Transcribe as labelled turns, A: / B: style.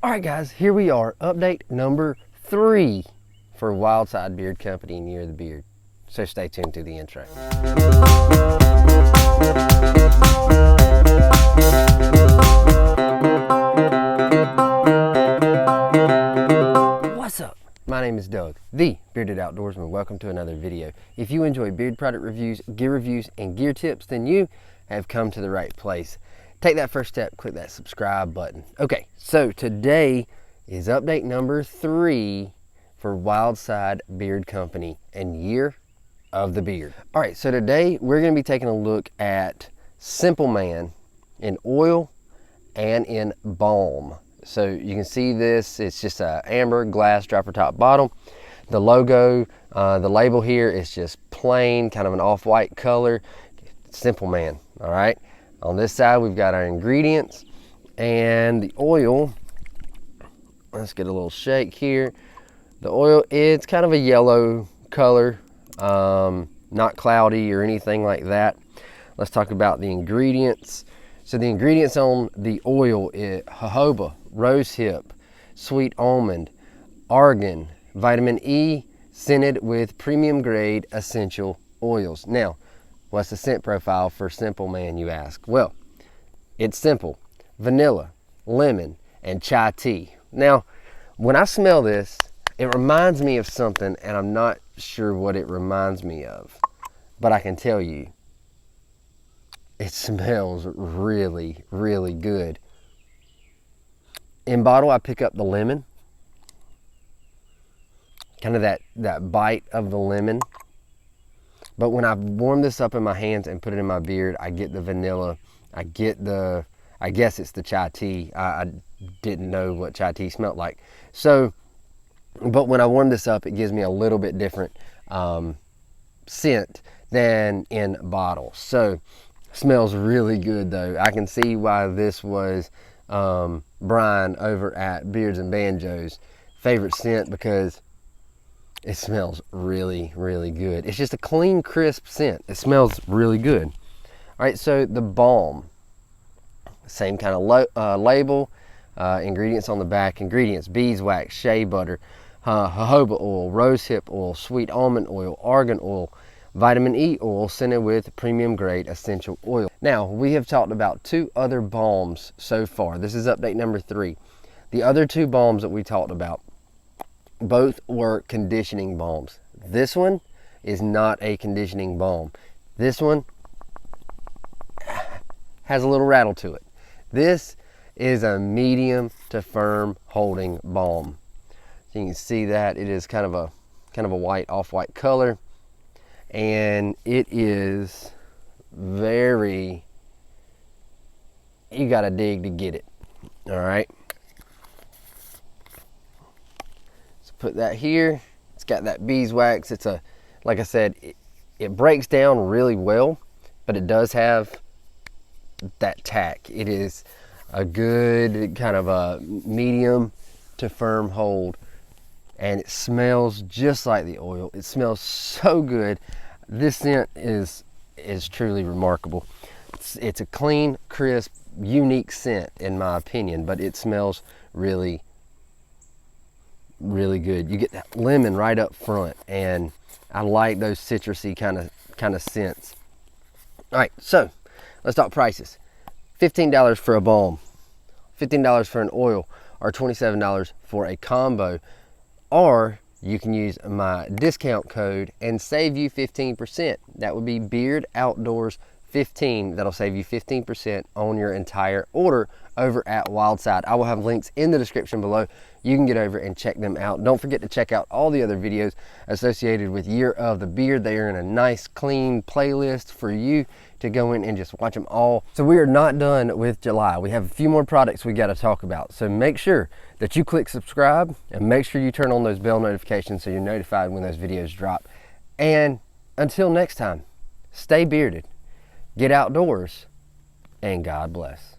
A: All right, guys, here we are. Update number 3 for Wildside Beard Company and Year of the Beard. So stay tuned to the intro. What's up? My name is Doug, the Bearded Outdoorsman. Welcome to another video. If you enjoy beard product reviews, and gear tips, then you have come to the right place. Take that first step, click that subscribe button. Okay, so today is update number 3 for Wildside Beard Company and Year of the Beard. All right, so today we're gonna be taking a look at Simple Man in oil and in balm. So you can see this, it's just a amber glass dropper top bottle. The logo, the label here is just plain, kind of an off-white color. Simple Man, all right? On this side, we've got our ingredients and the oil. Let's get a little shake here. The oil, it's kind of a yellow color, not cloudy or anything like that. Let's talk about the ingredients. So the ingredients on the oil is jojoba, rosehip, sweet almond, argan, vitamin E, scented with premium grade essential oils. Now, what's the scent profile for Simple Man, you ask? Well, it's simple. Vanilla, lemon, and chai tea. Now, when I smell this, it reminds me of something, and I'm not sure what it reminds me of. But I can tell you, it smells really, really good. In bottle, I pick up the lemon. Kind of that bite of the lemon. But when I warm this up in my hands and put it in my beard, I get the vanilla. I get the, I guess it's the chai tea. I didn't know what chai tea smelled like. So, but when I warm this up, it gives me a little bit different scent than in bottle. So, smells really good though. I can see why this was Brian over at Beards and Banjos' favorite scent, because it smells really, really good. It's just a clean, crisp scent. It smells really good. All right, so the balm, same kind of label, ingredients on the back. Ingredients: beeswax, shea butter, jojoba oil, rosehip oil, sweet almond oil, argan oil, vitamin E oil, scented with premium grade essential oil. Now, we have talked about 2 other balms so far. This is update number 3. The other 2 balms that we talked about, both were conditioning balms. This one is not a conditioning balm. This one has a little rattle to it. This is a medium to firm holding balm. So you can see that it is kind of a white, off-white color, and it is very, you gotta dig to get it. All right. Put that here. It's got that beeswax. It's a, like I said, it breaks down really well, but it does have that tack. It is a good kind of a medium to firm hold, and it smells just like the oil. It smells so good. This scent is truly remarkable. It's a clean, crisp, unique scent in my opinion, but it smells really good. You get that lemon right up front, and I like those citrusy kind of scents. All right, so let's talk prices. $15 for a balm, $15 for an oil, or $27 for a combo. Or you can use my discount code and save you 15%. That would be Beard Outdoors 15. That'll save you 15% on your entire order over at Wildside. I will have links in the description below. You can get over and check them out. Don't forget to check out all the other videos associated with Year of the Beard. They are in a nice, clean playlist for you to go in and just watch them all. So we are not done with July. We have a few more products we got to talk about. So make sure that you click subscribe, and make sure you turn on those bell notifications so you're notified when those videos drop. And until next time, stay bearded, get outdoors, and God bless.